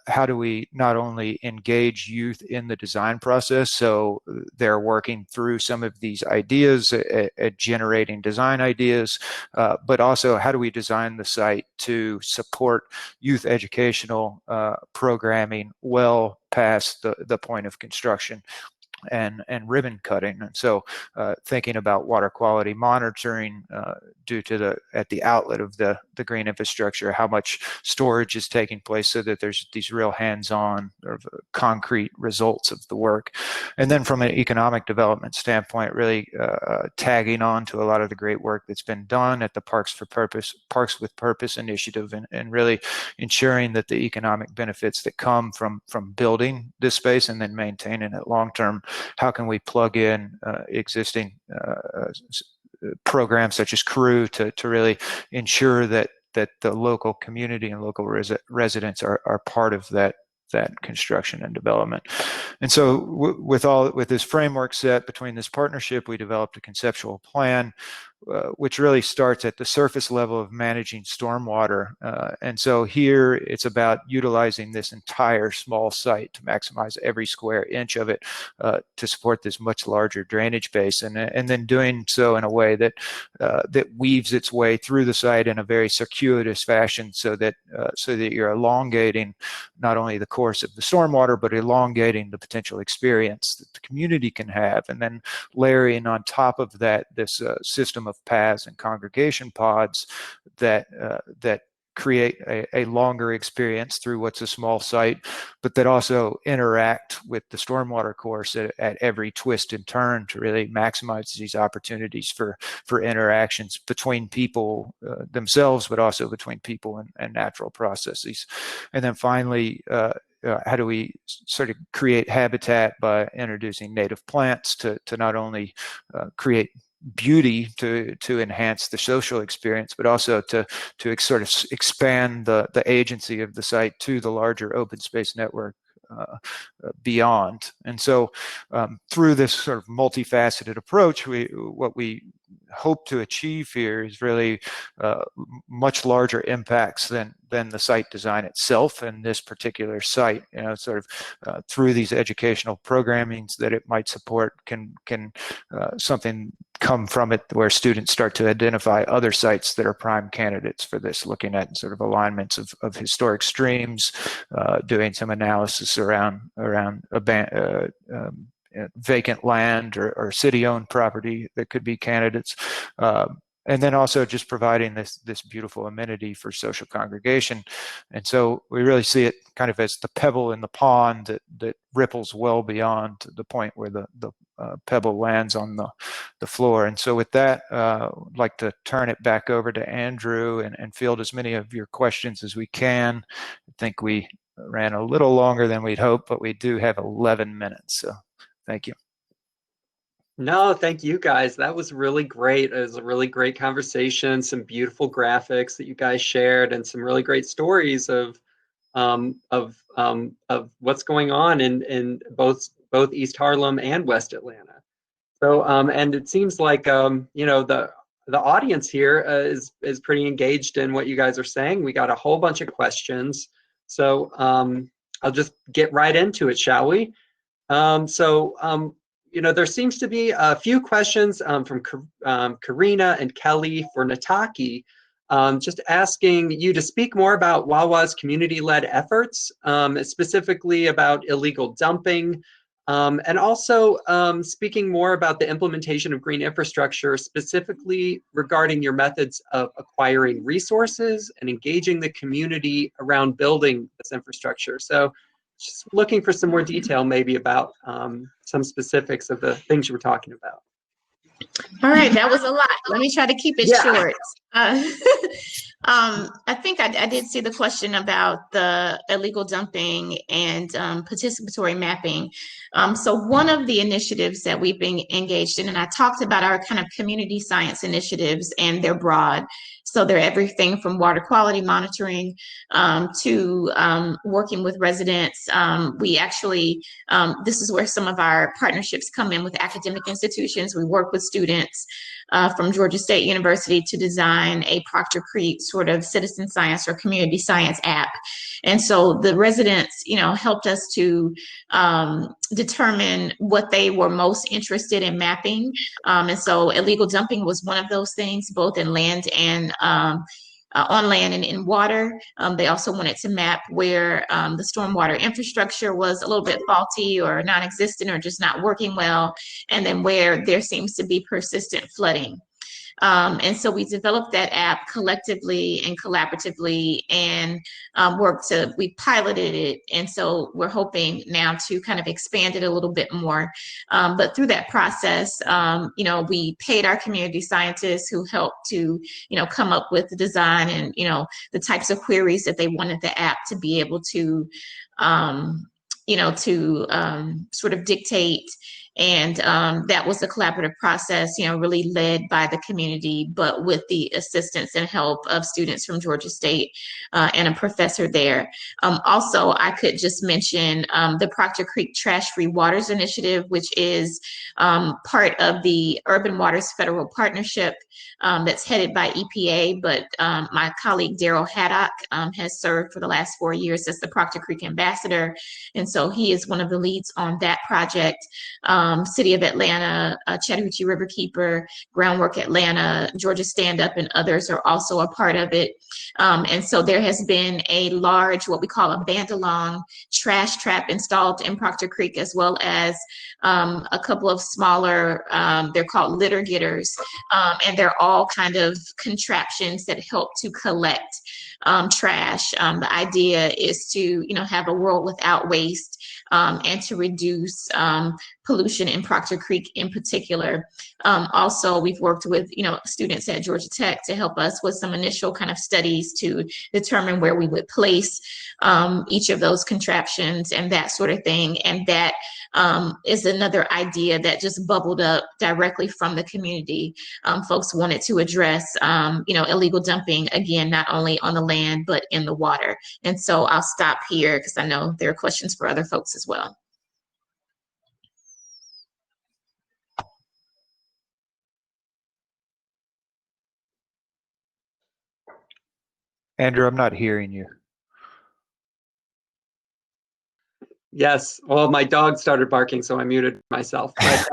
how do we not only engage youth in the design process, so they're working through some of these ideas, at generating design ideas, but also how do we design the site to support youth educational programming well past the point of construction and ribbon cutting. And so thinking about water quality monitoring due to at the outlet of the green infrastructure, how much storage is taking place so that there's these real hands-on or concrete results of the work. And then from an economic development standpoint, really tagging on to a lot of the great work that's been done at the Parks with Purpose initiative, and really ensuring that the economic benefits that come from building this space and then maintaining it long-term, how can we plug in existing programs such as CREW to really ensure that the local community and local residents are part of that construction and development. And so with this framework set between this partnership, we developed a conceptual plan which really starts at the surface level of managing stormwater. And so here it's about utilizing this entire small site to maximize every square inch of it to support this much larger drainage basin, and then doing so in a way that weaves its way through the site in a very circuitous fashion, so that you're elongating not only the course of the stormwater, but elongating the potential experience that the community can have, and then layering on top of that this system of paths and congregation pods that create a longer experience through what's a small site, but that also interact with the stormwater course at every twist and turn to really maximize these opportunities for interactions between people themselves, but also between people and natural processes. And then finally, how do we sort of create habitat by introducing native plants to not only create beauty to enhance the social experience, but also to sort of expand the agency of the site to the larger open space network beyond. And so through this sort of multifaceted approach, what we hope to achieve here is really much larger impacts than the site design itself and this particular site. Sort of through these educational programmings that it might support, can something come from it where students start to identify other sites that are prime candidates for this, looking at sort of alignments of historic streams, doing some analysis around vacant land or city-owned property that could be candidates, and then also just providing this beautiful amenity for social congregation. And so we really see it kind of as the pebble in the pond that ripples well beyond the point where the pebble lands on the floor. And so with that, I'd like to turn it back over to Andrew and field as many of your questions as we can. I think we ran a little longer than we'd hoped, but we do have 11 minutes. So thank you. No, thank you guys. That was really great. It was a really great conversation, some beautiful graphics that you guys shared, and some really great stories of what's going on in both East Harlem and West Atlanta. So and it seems like the audience here is pretty engaged in what you guys are saying. We got a whole bunch of questions. So I'll just get right into it, shall we? You know, there seems to be a few questions from Karina and Kelly for Nataki, just asking you to speak more about Wawa's community-led efforts, specifically about illegal dumping, and also speaking more about the implementation of green infrastructure, specifically regarding your methods of acquiring resources and engaging the community around building this infrastructure. So just looking for some more detail maybe about some specifics of the things you were talking about. All right, that was a lot. Let me try to keep it short. I think I did see the question about the illegal dumping and participatory mapping. So one of the initiatives that we've been engaged in, and I talked about our kind of community science initiatives, and they're broad. So they're everything from water quality monitoring to working with residents. We actually, this is where some of our partnerships come in with academic institutions. We work with students from Georgia State University to design a Proctor Creek sort of citizen science or community science app. And so the residents, you know, helped us to determine what they were most interested in mapping. And so illegal dumping was one of those things, both in land and on land and in water. They also wanted to map where the stormwater infrastructure was a little bit faulty or non-existent or just not working well, and then where there seems to be persistent flooding. And so we developed that app collectively and collaboratively and we piloted it. And so we're hoping now to kind of expand it a little bit more. But through that process, you know, we paid our community scientists who helped to, you know, come up with the design and, you know, the types of queries that they wanted the app to be able to, you know, to sort of dictate. And that was a collaborative process, you know, really led by the community, but with the assistance and help of students from Georgia State and a professor there. Also, I could just mention the Proctor Creek Trash-Free Waters Initiative, which is part of the Urban Waters Federal Partnership that's headed by EPA, but my colleague Daryl Haddock has served for the last 4 years as the Proctor Creek ambassador. And so he is one of the leads on that project. City of Atlanta, Chattahoochee Riverkeeper, Groundwork Atlanta, Georgia Stand Up, and others are also a part of it. And so there has been a large, what we call a band-along trash trap installed in Proctor Creek, as well as a couple of smaller, they're called litter getters, and they're all kind of contraptions that help to collect trash. The idea is to, you know, have a world without waste and to reduce pollution in Proctor Creek in particular. Also, we've worked with, you know, students at Georgia Tech to help us with some initial kind of studies to determine where we would place each of those contraptions and that sort of thing. And that is another idea that just bubbled up directly from the community. Folks wanted to address, you know, illegal dumping, again, not only on the land, but in the water. And so I'll stop here because I know there are questions for other folks as well. Andrew, I'm not hearing you. Yes, well, my dog started barking, so I muted myself. But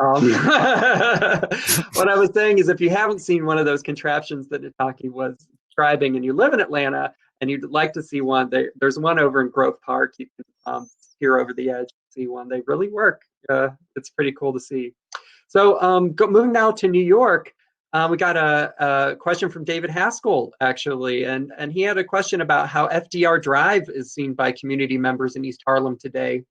what I was saying is, if you haven't seen one of those contraptions that Nataki was describing, and you live in Atlanta and you'd like to see one, there's one over in Grove Park. You can peer over the edge and see one. They really work. It's pretty cool to see. So moving now to New York. We got a question from David Haskell, actually, and he had a question about how FDR Drive is seen by community members in East Harlem today.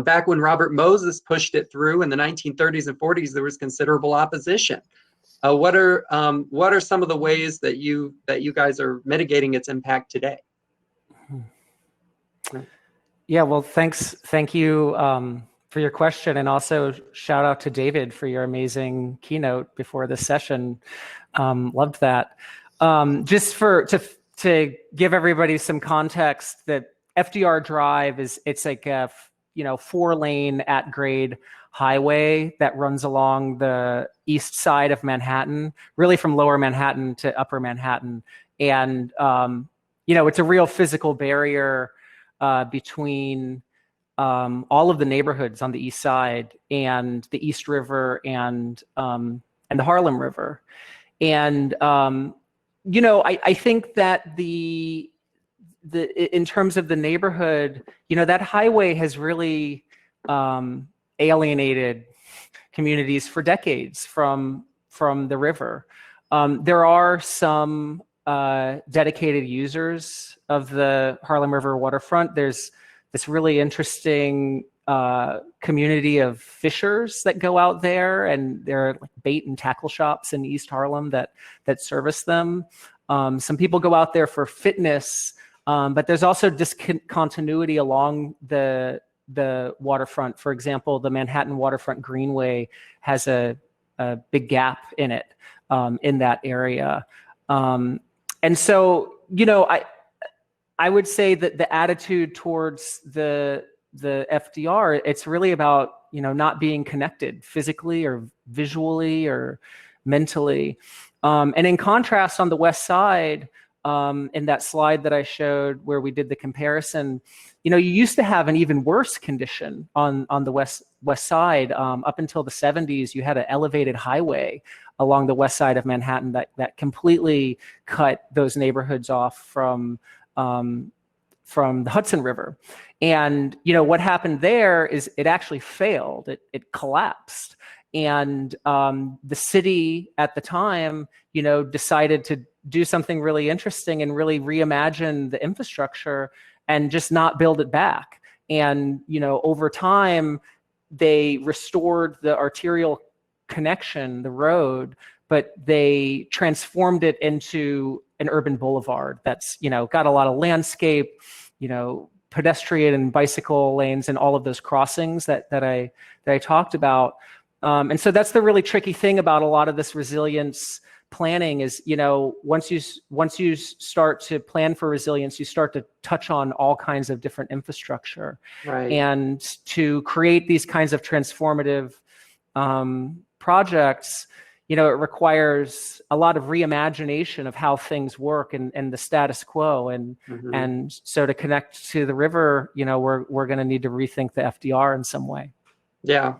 Back when Robert Moses pushed it through in the 1930s and 40s, there was considerable opposition. What are some of the ways that you guys are mitigating its impact today? Yeah, well, thank you for your question, and also shout out to David for your amazing keynote before the session. Loved that. Just to give everybody some context, that FDR Drive it's like 4-lane at grade highway that runs along the east side of Manhattan, really from lower Manhattan to upper Manhattan. And, it's a real physical barrier between all of the neighborhoods on the east side and the East River and the Harlem River. And, I think that in terms of the neighborhood, that highway has really alienated communities for decades from the river. There are some dedicated users of the Harlem River waterfront. There's this really interesting community of fishers that go out there, and there are like bait and tackle shops in East Harlem that service them. Some people go out there for fitness, but there's also discontinuity along the waterfront. For example, the Manhattan Waterfront Greenway has a big gap in it, in that area. And so, I would say that the attitude towards the FDR, it's really about, not being connected physically or visually or mentally. And in contrast, on the west side, in that slide that I showed where we did the comparison, you used to have an even worse condition on the west side. Up until the 70s, you had an elevated highway along the west side of Manhattan that completely cut those neighborhoods off from the Hudson River. And, what happened there is it actually failed. It collapsed. And the city at the time, decided to do something really interesting and really reimagine the infrastructure and just not build it back. And, over time, they restored the arterial connection, the road, but they transformed it into an urban boulevard that's, got a lot of landscape, pedestrian and bicycle lanes and all of those crossings that I talked about. And so that's the really tricky thing about a lot of this resilience planning is, once you start to plan for resilience, you start to touch on all kinds of different infrastructure. Right. And to create these kinds of transformative projects, it requires a lot of reimagination of how things work and the status quo. And and so to connect to the river, we're going to need to rethink the FDR in some way. Yeah.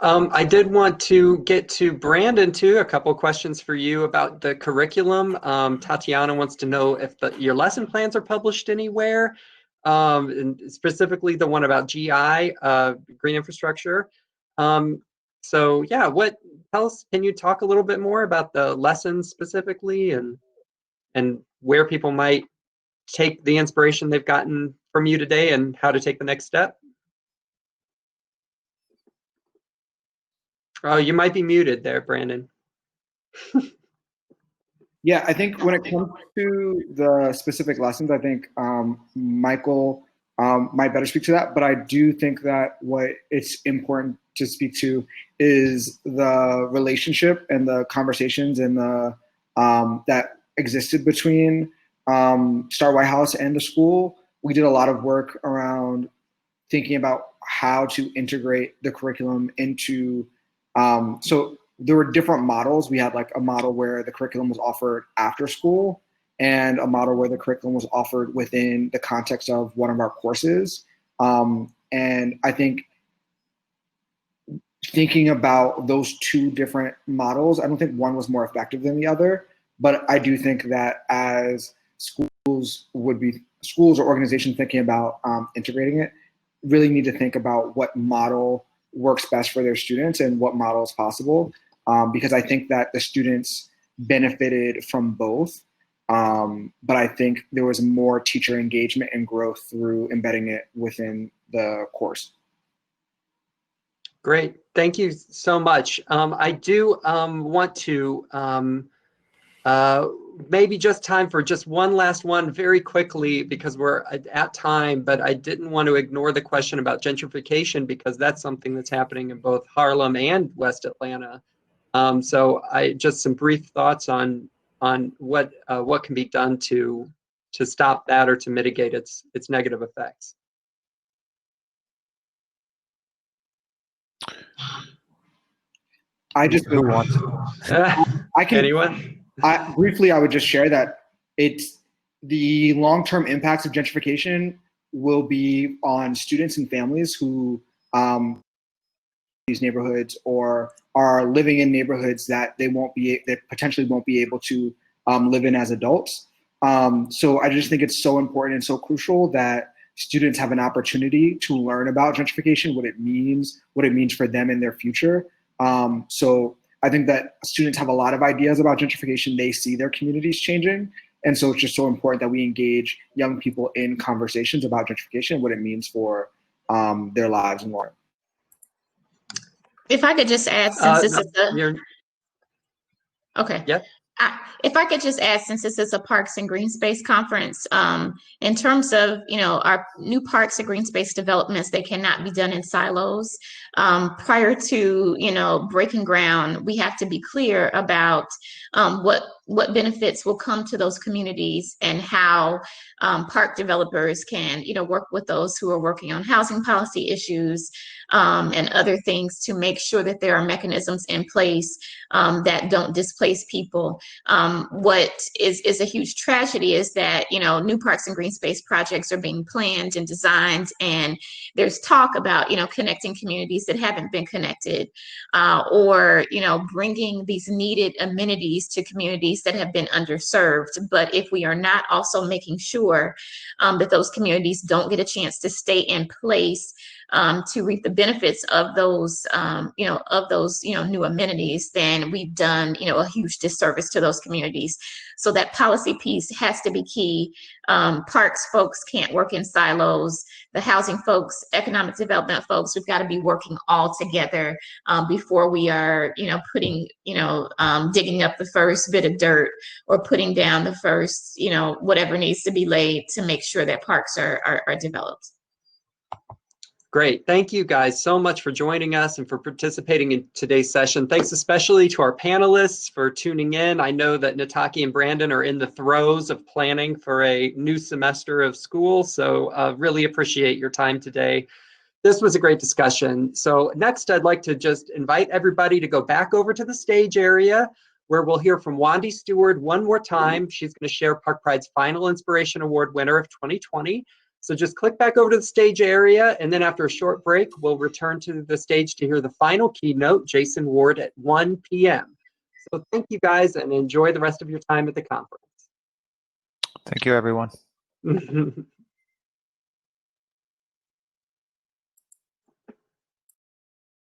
I did want to get to Brandon too. A couple of questions for you about the curriculum. Tatiana wants to know if your lesson plans are published anywhere, and specifically the one about GI, green infrastructure. So yeah, can you talk a little bit more about the lessons specifically and where people might take the inspiration they've gotten from you today and how to take the next step? Oh, you might be muted there, Brandon. Yeah, I think when it comes to the specific lessons, I think Michael might better speak to that. But I do think that what it's important to speak to is the relationship and the conversations and the that existed between Starr Whitehouse and the school. We did a lot of work around thinking about how to integrate the curriculum into so there were different models. We had like a model where the curriculum was offered after school and a model where the curriculum was offered within the context of one of our courses. And I think thinking about those two different models, I don't think one was more effective than the other, but I do think that as schools or organizations thinking about integrating it, really need to think about what model works best for their students and what model is possible. Because I think that the students benefited from both. But I think there was more teacher engagement and growth through embedding it within the course. Great, thank you so much. I do want to maybe just time for just one last one very quickly because we're at time, but I didn't want to ignore the question about gentrification because that's something that's happening in both Harlem and West Atlanta. So just some brief thoughts on what can be done to stop that or to mitigate its negative effects. I just Who wants? I can Anyone? briefly I would just share that it's the long-term impacts of gentrification will be on students and families who these neighborhoods or are living in neighborhoods that they potentially won't be able to live in as adults. So I just think it's so important and so crucial that students have an opportunity to learn about gentrification, what it means for them in their future. So I think that students have a lot of ideas about gentrification. They see their communities changing. And so it's just so important that we engage young people in conversations about gentrification, what it means for their lives and life. If I could just add, since this is the okay. Yeah. If I could just add, since this is a Parks and Green Space conference, in terms of, our new parks and green space developments, they cannot be done in silos. Prior to, breaking ground, we have to be clear about what benefits will come to those communities and how park developers can, work with those who are working on housing policy issues and other things to make sure that there are mechanisms in place that don't displace people. What is a huge tragedy is that, new parks and green space projects are being planned and designed, and there's talk about, connecting communities that haven't been connected, or, bringing these needed amenities to communities that have been underserved. But if we are not also making sure that those communities don't get a chance to stay in place to reap the benefits of those, new amenities, then we've done, a huge disservice to those communities. So that policy piece has to be key. Parks folks can't work in silos. The housing folks, economic development folks, we've got to be working all together before we are, putting, digging up the first bit of dirt or putting down the first, whatever needs to be laid to make sure that parks are developed. Great. Thank you guys so much for joining us and for participating in today's session. Thanks especially to our panelists for tuning in. I know that Nataki and Brandon are in the throes of planning for a new semester of school, so really appreciate your time today. This was a great discussion. So next, I'd like to just invite everybody to go back over to the stage area where we'll hear from Wandy Stewart one more time. She's going to share Park Pride's final Inspiration Award winner of 2020. So just click back over to the stage area, and then after a short break, we'll return to the stage to hear the final keynote, Jason Ward, at 1 p.m. So thank you guys, and enjoy the rest of your time at the conference. Thank you, everyone.